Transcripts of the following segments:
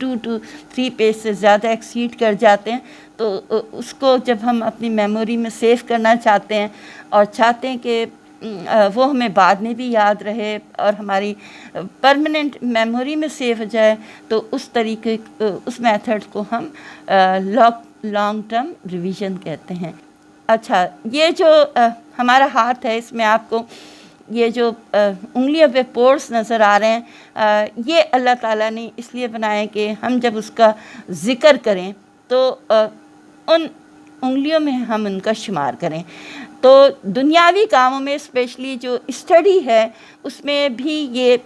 2 to 3 page سے زیادہ exceed کر جاتے ہیں تو اس کو جب ہم اپنی میموری میں سیو کرنا چاہتے ہیں اور چاہتے ہیں کہ وہ ہمیں بعد میں بھی یاد رہے اور ہماری پرماننٹ میموری میں سیو ہو جائے، تو اس طریقے اس میتھڈ کو ہم لانگ ٹرم ریویژن کہتے ہیں۔ اچھا، یہ جو ہمارا ہاتھ ہے، اس میں آپ کو یہ جو انگلیوں پہ پورس نظر آ رہے ہیں، یہ اللہ تعالیٰ نے اس لیے بنائے کہ ہم جب اس کا ذکر کریں تو ان انگلیوں میں ہم ان کا شمار کریں۔ تو دنیاوی کاموں میں اسپیشلی جو اسٹڈی ہے اس میں بھی یہ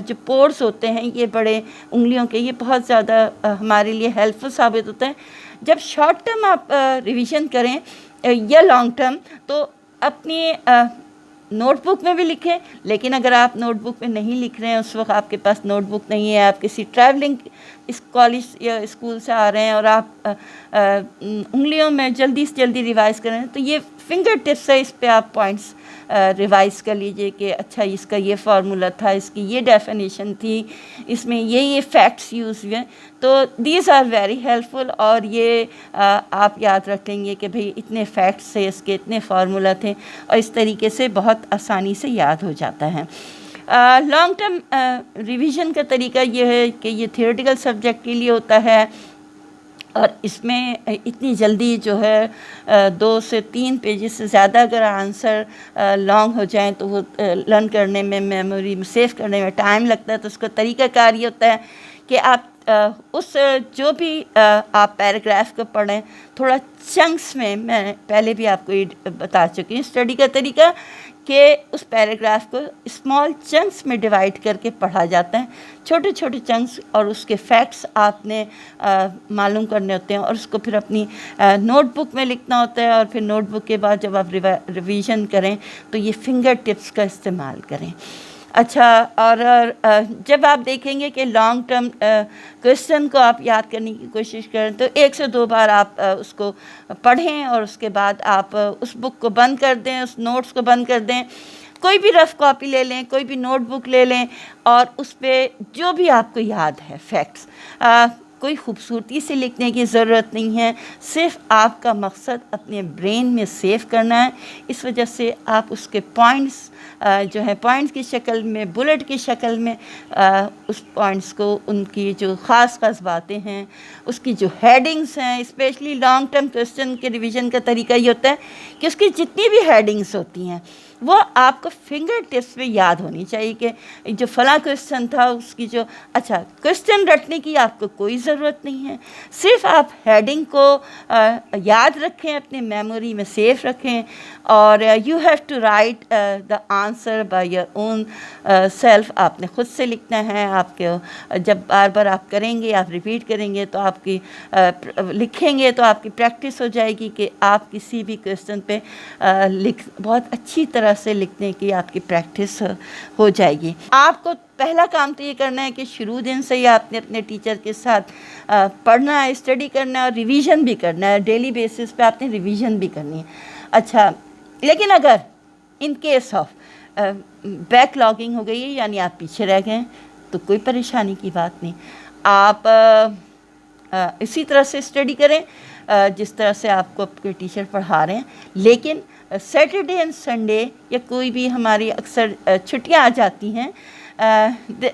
جو پورس ہوتے ہیں یہ بڑے انگلیوں کے، یہ بہت زیادہ ہمارے لیے ہیلپ فل ثابت ہوتا ہے۔ جب شارٹ ٹرم آپ ریویژن کریں یا لانگ ٹرم، تو اپنی نوٹ بک میں بھی لکھیں، لیکن اگر آپ نوٹ بک میں نہیں لکھ رہے ہیں، اس وقت آپ کے پاس نوٹ بک نہیں ہے، آپ کسی ٹریولنگ اس کالج یا اسکول سے آ رہے ہیں اور آپ انگلیوں میں جلدی سے جلدی ریوائز کریں، تو یہ فنگر ٹپس ہے، اس پہ آپ پوائنٹس ریوائز کر لیجئے کہ اچھا اس کا یہ فارمولا تھا، اس کی یہ ڈیفینیشن تھی، اس میں یہ فیکٹس یوز ہوئے، تو دیز آر ویری ہیلپ فل، اور یہ آپ یاد رکھیں گے کہ بھئی اتنے فیکٹس تھے، اس کے اتنے فارمولا تھے، اور اس طریقے سے بہت آسانی سے یاد ہو جاتا ہے۔ لانگ ٹرم ریویژن کا طریقہ یہ ہے کہ یہ تھیوریٹیکل سبجیکٹ کے لیے ہوتا ہے، اور اس میں اتنی جلدی جو ہے 2 سے 3 پیجز سے زیادہ اگر آنسر لانگ ہو جائیں تو وہ لرن کرنے میں، میموری میں سیو کرنے میں ٹائم لگتا ہے، تو اس کا طریقہ کار یہ ہوتا ہے کہ آپ اس جو بھی آپ پیراگراف کو پڑھیں تھوڑا چنکس میں پہلے بھی آپ کو یہ بتا چکی ہوں اسٹڈی کا طریقہ کہ اس پیراگراف کو اسمال چنکس میں ڈیوائڈ کر کے پڑھا جاتا ہے، چھوٹے چھوٹے چنکس، اور اس کے فیکٹس آپ نے معلوم کرنے ہوتے ہیں، اور اس کو پھر اپنی نوٹ بک میں لکھنا ہوتا ہے، اور پھر نوٹ بک کے بعد جب آپ ریویژن کریں تو یہ فنگر ٹپس کا استعمال کریں۔ اچھا، اور جب آپ دیکھیں گے کہ لانگ ٹرم کویسچن کو آپ یاد کرنے کی کوشش کریں تو 1 سے 2 بار آپ اس کو پڑھیں، اور اس کے بعد آپ اس بک کو بند کر دیں، اس نوٹس کو بند کر دیں، کوئی بھی رف کاپی لے لیں، کوئی بھی نوٹ بک لے لیں، اور اس پہ جو بھی آپ کو یاد ہے فیکٹس، کوئی خوبصورتی سے لکھنے کی ضرورت نہیں ہے، صرف آپ کا مقصد اپنے برین میں سیو کرنا ہے، اس وجہ سے آپ اس کے پوائنٹس جو ہے پوائنٹس کی شکل میں، بلٹ کی شکل میں اس پوائنٹس کو، ان کی جو خاص خاص باتیں ہیں، اس کی جو ہیڈنگس ہیں، اسپیشلی لانگ ٹرم کویسچن کے ریویژن کا طریقہ یہ ہوتا ہے کہ اس کی جتنی بھی ہیڈنگس ہوتی ہیں وہ آپ کو فنگر ٹپس میں یاد ہونی چاہیے کہ جو فلاں کویسچن تھا اس کی جو، اچھا کویسچن رٹنے کی آپ کو کوئی ضرورت نہیں ہے، صرف آپ ہیڈنگ کو یاد رکھیں، اپنے میموری میں سیف رکھیں، اور you have to write the answer by your own self, آپ نے خود سے لکھنا ہے، آپ کے جب بار بار آپ کریں گے، آپ ریپیٹ کریں گے تو آپ کی لکھیں گے تو آپ کی پریکٹس ہو جائے گی کہ آپ کسی بھی کویسچن پہ بہت اچھی طرح سے لکھنے کی آپ کی پریکٹس ہو جائے گی۔ آپ کو پہلا کام تو یہ کرنا ہے کہ شروع دن سے ہی آپ نے اپنے ٹیچر کے ساتھ پڑھنا ہے، اسٹڈی کرنا ہے، اور ریویژن بھی کرنا ہے، ڈیلی بیسس پہ آپ نے ریویژن بھی کرنی ہے۔ اچھا، لیکن اگر in case of backlogging ہو گئی ہے، یعنی آپ پیچھے رہ گئے، تو کوئی پریشانی کی بات نہیں، آپ اسی طرح سے اسٹڈی کریں جس طرح سے آپ کو آپ کے ٹیچر پڑھا رہے ہیں، لیکن سیٹرڈے اینڈ سنڈے یا کوئی بھی ہماری اکثر چھٹیاں آ جاتی ہیں،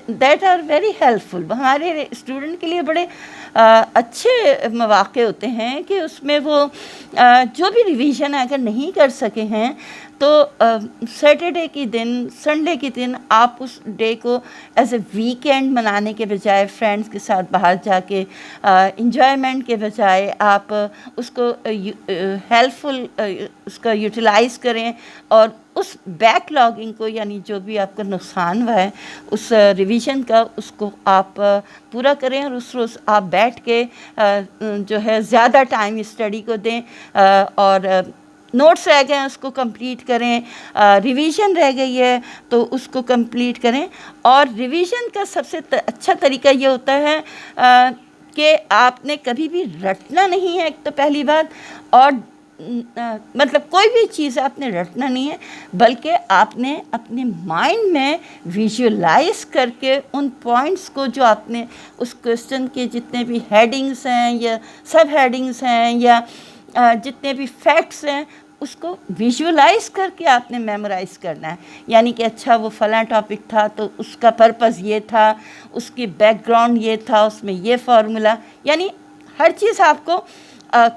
دیٹ آر ویری ہیلپ فل، ہمارے اسٹوڈنٹ کے لیے بڑے اچھے مواقع ہوتے ہیں کہ اس میں وہ جو بھی ریویژن اگر نہیں کر سکے ہیں تو سیٹرڈے کی دن، سنڈے کے دن آپ اس ڈے کو ایز اے ویکینڈ منانے کے بجائے، فرینڈس کے ساتھ باہر جا کے انجوائمنٹ کے بجائے آپ اس کو ہیلپ فل اس کا یوٹیلائز کریں، اور اس بیک لاگنگ کو، یعنی جو بھی آپ کا نقصان ہوا ہے اس ریویژن کا، اس کو آپ پورا کریں، اور اس روز آپ بیٹھ کے جو ہے زیادہ ٹائم اسٹڈی کو دیں، اور نوٹس رہ گئے ہیں اس کو کمپلیٹ کریں، ریویژن رہ گئی ہے تو اس کو کمپلیٹ کریں۔ اور ریویژن کا سب سے اچھا طریقہ یہ ہوتا ہے کہ آپ نے کبھی بھی رٹنا نہیں ہے، ایک تو پہلی بات، اور مطلب کوئی بھی چیز آپ نے رٹنا نہیں ہے، بلکہ آپ نے اپنے مائنڈ میں ویژولائز کر کے ان پوائنٹس کو جو آپ نے اس کویسچن کے جتنے بھی ہیڈنگس ہیں یا سب ہیڈنگس ہیں یا جتنے بھی فیکٹس ہیں اس کو ویژولائز کر کے آپ نے میمورائز کرنا ہے. یعنی کہ اچھا وہ فلاں ٹاپک تھا تو اس کا پرپز یہ تھا، اس کی بیک گراؤنڈ یہ تھا، اس میں یہ فارمولا، یعنی ہر چیز آپ کو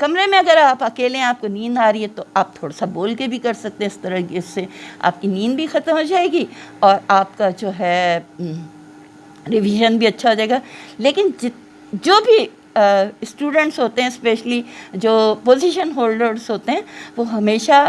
کمرے میں اگر آپ اکیلے ہیں، آپ کو نیند آ رہی ہے تو آپ تھوڑا سا بول کے بھی کر سکتے ہیں. اس طرح اس سے آپ کی نیند بھی ختم ہو جائے گی اور آپ کا جو ہے ریویژن بھی اچھا ہو جائے گا. لیکن جو بھی اسٹوڈنٹس ہوتے ہیں، اسپیشلی جو پوزیشن ہولڈرس ہوتے ہیں، وہ ہمیشہ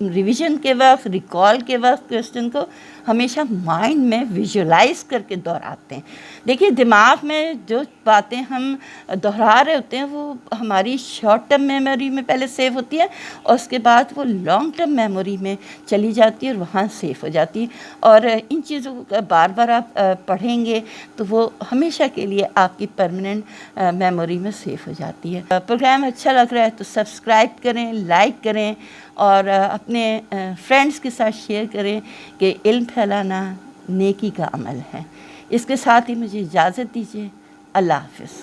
ریویژن کے وقت، ریکال کے وقت کویسچن کو ہمیشہ مائنڈ میں ویژولائز کر کے دہراتے ہیں. دیکھیے دماغ میں جو باتیں ہم دہرا رہے ہوتے ہیں وہ ہماری شارٹ ٹرم میموری میں پہلے سیو ہوتی ہے اور اس کے بعد وہ لانگ ٹرم میموری میں چلی جاتی ہے اور وہاں سیو ہو جاتی ہے. اور ان چیزوں کو بار بار آپ پڑھیں گے تو وہ ہمیشہ کے لیے آپ کی پرماننٹ میموری میں سیو ہو جاتی ہے. پروگرام اچھا لگ رہا ہے تو سبسکرائب کریں، لائک کریں اور اپنے فرینڈس کے ساتھ شیئر کریں کہ علم پھیلانا نیکی کا عمل ہے. اس کے ساتھ ہی مجھے اجازت دیجیے. اللہ حافظ.